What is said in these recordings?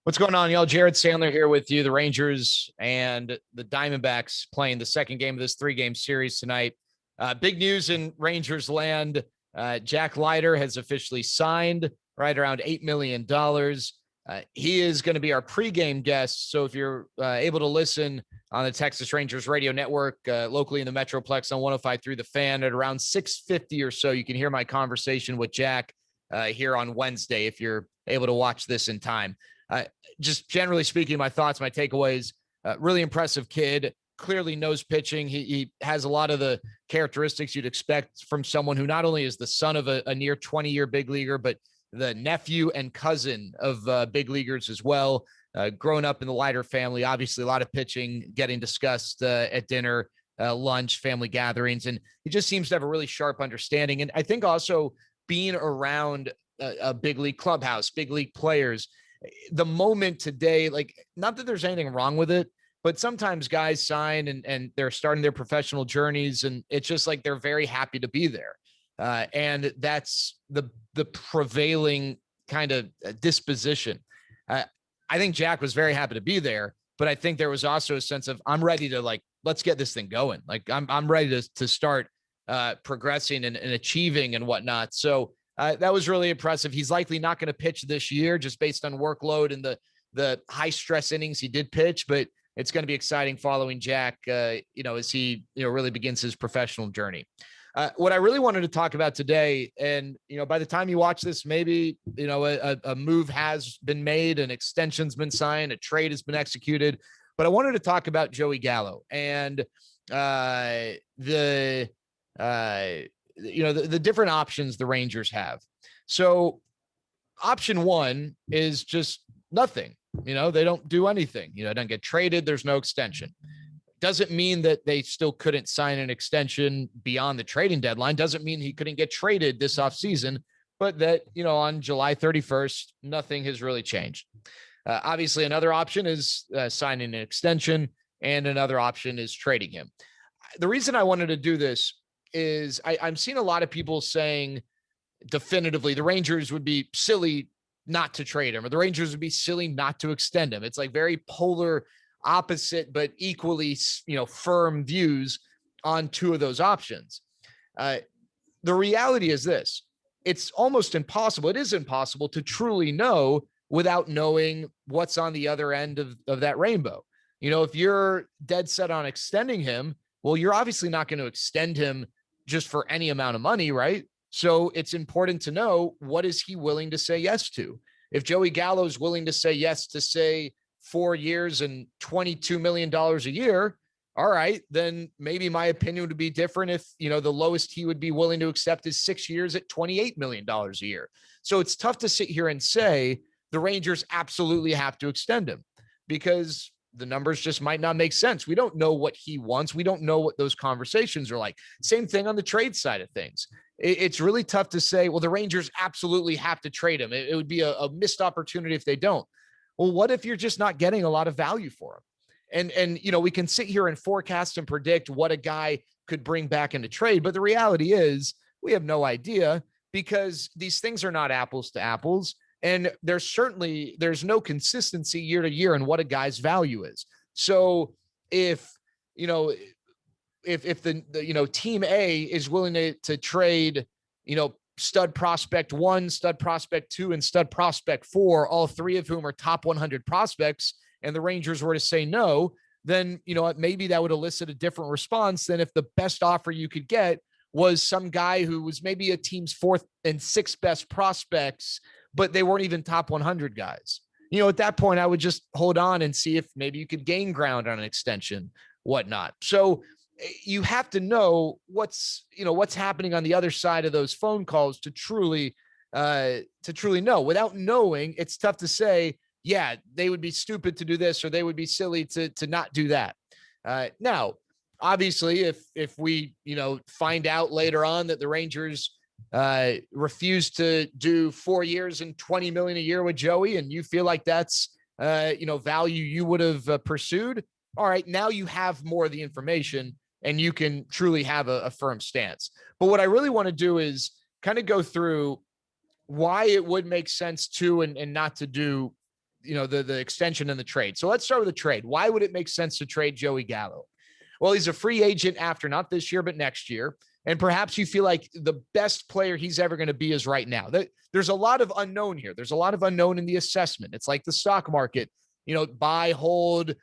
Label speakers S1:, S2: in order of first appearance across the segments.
S1: What's going on, y'all? Jared Sandler here with you. The Rangers and the Diamondbacks playing the second game of this three-game series tonight. Big news in Rangers land. Jack Leiter has officially signed right around $8 million. He is going to be our pregame guest. So if you're able to listen on the Texas Rangers radio network locally in the Metroplex on 105.3 The Fan at around 6:50 or so, you can hear my conversation with Jack here on Wednesday if you're able to watch this in time. Just generally speaking, my thoughts, my takeaways, really impressive kid, clearly knows pitching. He has a lot of the characteristics you'd expect from someone who not only is the son of a near 20-year big leaguer, but the nephew and cousin of big leaguers as well. Growing up in the Leiter family, obviously a lot of pitching getting discussed at dinner, lunch, family gatherings. And he just seems to have a really sharp understanding. And I think also being around a big league clubhouse, big league players, the moment today, like, not that there's anything wrong with it, but sometimes guys sign and they're starting their professional journeys, and it's just like they're very happy to be there. And that's the prevailing kind of disposition. I think Jack was very happy to be there, but I think there was also a sense of, I'm ready to, like, let's get this thing going. Like, I'm ready to start progressing and achieving and whatnot. So that was really impressive. He's likely not going to pitch this year just based on workload and the high stress innings he did pitch, but it's going to be exciting following Jack, as he, really begins his professional journey. What I really wanted to talk about today, and, by the time you watch this, maybe, a move has been made, an extension's been signed, a trade has been executed, but I wanted to talk about Joey Gallo and the different options the Rangers have. So option one is just nothing. They don't do anything. It doesn't get traded. There's no extension. Doesn't mean that they still couldn't sign an extension beyond the trading deadline. Doesn't mean he couldn't get traded this offseason, but that, on July 31st, nothing has really changed. Obviously, another option is signing an extension, and another option is trading him. The reason I wanted to do this is I'm seeing a lot of people saying definitively the Rangers would be silly not to trade him, or the Rangers would be silly not to extend him. It's like very polar opposite, but equally, firm views on two of those options. The reality is this: it's almost impossible. It is impossible to truly know without knowing what's on the other end of that rainbow. If you're dead set on extending him, well, you're obviously not going to extend him just for any amount of money, right? So it's important to know, what is he willing to say yes to? If Joey Gallo is willing to say yes to, say, 4 years and $22 million a year, all right, then maybe my opinion would be different if, the lowest he would be willing to accept is 6 years at $28 million a year. So it's tough to sit here and say the Rangers absolutely have to extend him, because the numbers just might not make sense. We don't know what he wants. We don't know what those conversations are like. Same thing on the trade side of things. It's really tough to say, well, the Rangers absolutely have to trade him. It would be a missed opportunity if they don't. Well, what if you're just not getting a lot of value for him? And we can sit here and forecast and predict what a guy could bring back into trade. But the reality is we have no idea, because these things are not apples to apples. And there's no consistency year to year in what a guy's value is. So if the team A is willing to trade, stud prospect 1, stud prospect 2, and stud prospect 4, all three of whom are top 100 prospects, and the Rangers were to say no, then, maybe that would elicit a different response than if the best offer you could get was some guy who was maybe a team's 4th and 6th best prospects, but they weren't even top 100 guys. At that point, I would just hold on and see if maybe you could gain ground on an extension, whatnot. So you have to know what's happening on the other side of those phone calls to truly know. Without knowing, it's tough to say, yeah, they would be stupid to do this, or they would be silly to not do that. Now, obviously, if we, find out later on that the Rangers refuse to do 4 years and $20 million a year with Joey, and you feel like that's, value you would have pursued, all right, now you have more of the information and you can truly have a firm stance. But what I really want to do is kind of go through why it would make sense to and not to do the extension and the trade. So let's start with the trade. Why would it make sense to trade Joey Gallo? Well, he's a free agent after not this year, but next year. And perhaps you feel like the best player he's ever going to be is right now. There's a lot of unknown here. There's a lot of unknown in the assessment. It's like the stock market, buy, hold,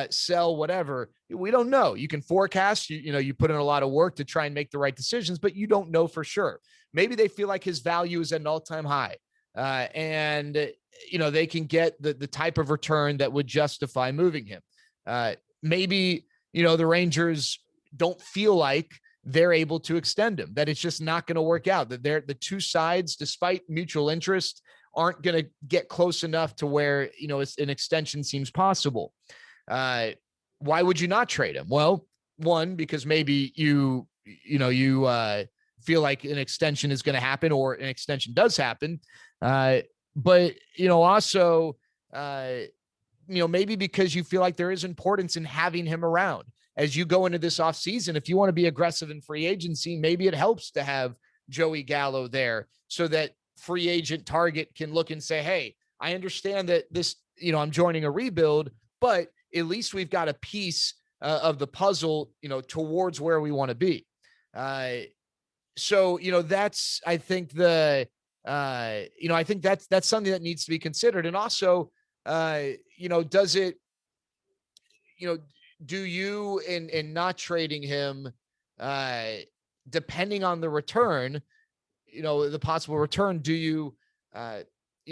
S1: sell, whatever. We don't know. You can forecast, you put in a lot of work to try and make the right decisions, but you don't know for sure. Maybe they feel like his value is at an all-time high. And they can get the type of return that would justify moving him. Maybe, the Rangers don't feel like they're able to extend him, that it's just not going to work out, that the two sides, despite mutual interest, aren't going to get close enough to where, an extension seems possible. Why would you not trade him? Well, one, because maybe you feel like an extension is going to happen, or an extension does happen. But, also, maybe because you feel like there is importance in having him around as you go into this offseason. If you want to be aggressive in free agency, maybe it helps to have Joey Gallo there so that free agent target can look and say, hey, I understand that this, I'm joining a rebuild, but at least we've got a piece of the puzzle, towards where we want to be. So, that's, I think I think that's something that needs to be considered. And also, does it, do you in not trading him, depending on the return, the possible return, do you,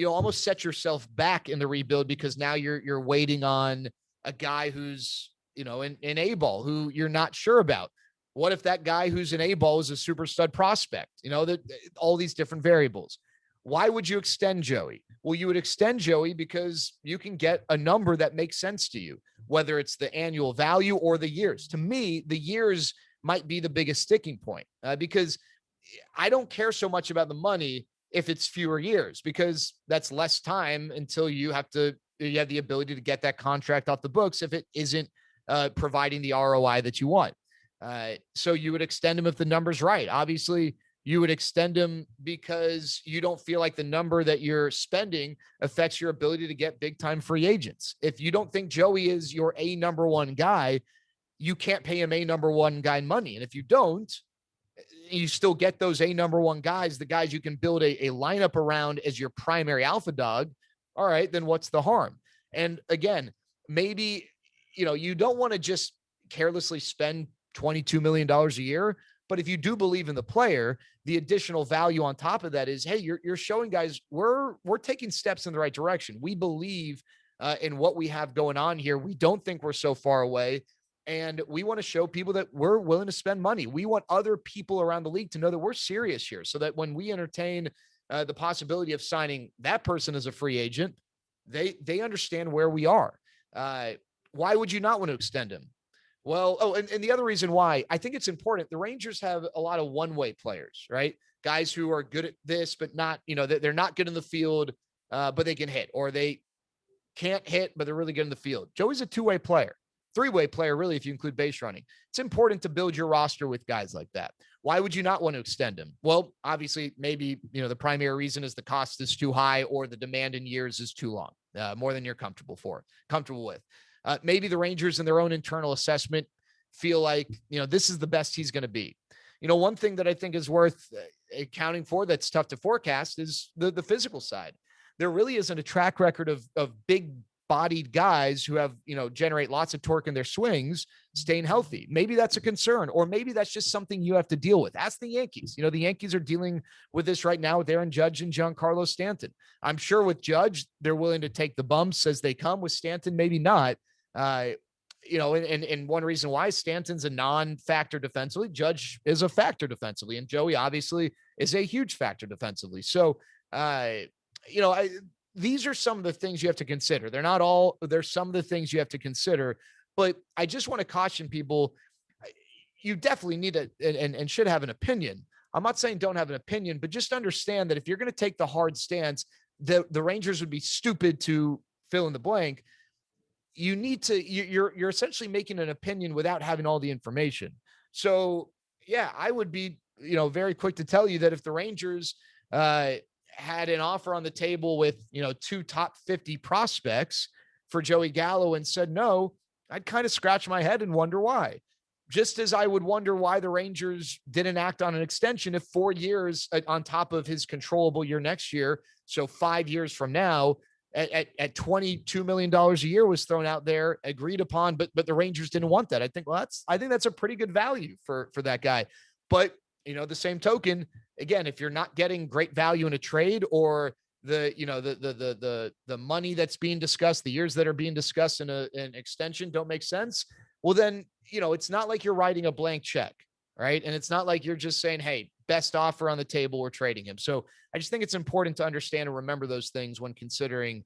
S1: almost set yourself back in the rebuild because now you're waiting on a guy who's, in A-ball who you're not sure about? What if that guy who's in A-ball is a super stud prospect? That all these different variables. Why would you extend Joey? Well, you would extend Joey because you can get a number that makes sense to you, whether it's the annual value or the years. To me, the years might be the biggest sticking point, because I don't care so much about the money if it's fewer years, because that's less time until you have the ability to get that contract off the books if it isn't providing the ROI that you want. So you would extend him if the number's right. Obviously, you would extend him because you don't feel like the number that you're spending affects your ability to get big time free agents. If you don't think Joey is your number one guy, you can't pay him number one guy money. And if you don't, you still get those number one guys, the guys you can build a lineup around as your primary alpha dog. All right, then what's the harm? And again, maybe, you don't want to just carelessly spend $22 million a year. But if you do believe in the player, the additional value on top of that is, hey, you're showing guys we're taking steps in the right direction. We believe in what we have going on here. We don't think we're so far away. And we want to show people that we're willing to spend money. We want other people around the league to know that we're serious here, so that when we entertain the possibility of signing that person as a free agent, they understand where we are. Why would you not want to extend him? Well, and the other reason why I think it's important, the Rangers have a lot of one-way players, right? Guys who are good at this, but not, they're not good in the field, but they can hit, or they can't hit, but they're really good in the field. Joey's a two-way player, three-way player, really, if you include base running. It's important to build your roster with guys like that. Why would you not want to extend him? Well, obviously, maybe, the primary reason is the cost is too high, or the demand in years is too long, more than you're comfortable with. Maybe the Rangers in their own internal assessment feel like, this is the best he's going to be. One thing that I think is worth accounting for that's tough to forecast is the physical side. There really isn't a track record of big bodied guys who have, generate lots of torque in their swings, staying healthy. Maybe that's a concern, or maybe that's just something you have to deal with. Ask the Yankees. The Yankees are dealing with this right now with Aaron Judge and Giancarlo Stanton. I'm sure with Judge, they're willing to take the bumps as they come. With Stanton, maybe not. And one reason why Stanton's a non-factor defensively, Judge is a factor defensively, and Joey obviously is a huge factor defensively. So, these are some of the things you have to consider. They're not all, there's some of the things you have to consider, but I just want to caution people. You definitely need and should have an opinion. I'm not saying don't have an opinion, but just understand that if you're going to take the hard stance, the Rangers would be stupid to fill in the blank. You need to, you're essentially making an opinion without having all the information. So yeah, I would be, very quick to tell you that if the Rangers, had an offer on the table with, 2 top 50 prospects for Joey Gallo and said no, I'd kind of scratch my head and wonder why. Just as I would wonder why the Rangers didn't act on an extension if 4 years on top of his controllable year next year, so 5 years from now, at $22 million a year was thrown out there, agreed upon, but the Rangers didn't want that. I think that's a pretty good value for that guy. But the same token, again, if you're not getting great value in a trade, or the money that's being discussed, the years that are being discussed in an extension don't make sense, well then, it's not like you're writing a blank check, right? And it's not like you're just saying, hey, best offer on the table, we're trading him. So I just think it's important to understand and remember those things when considering,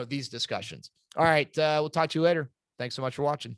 S1: these discussions. All right. We'll talk to you later. Thanks so much for watching.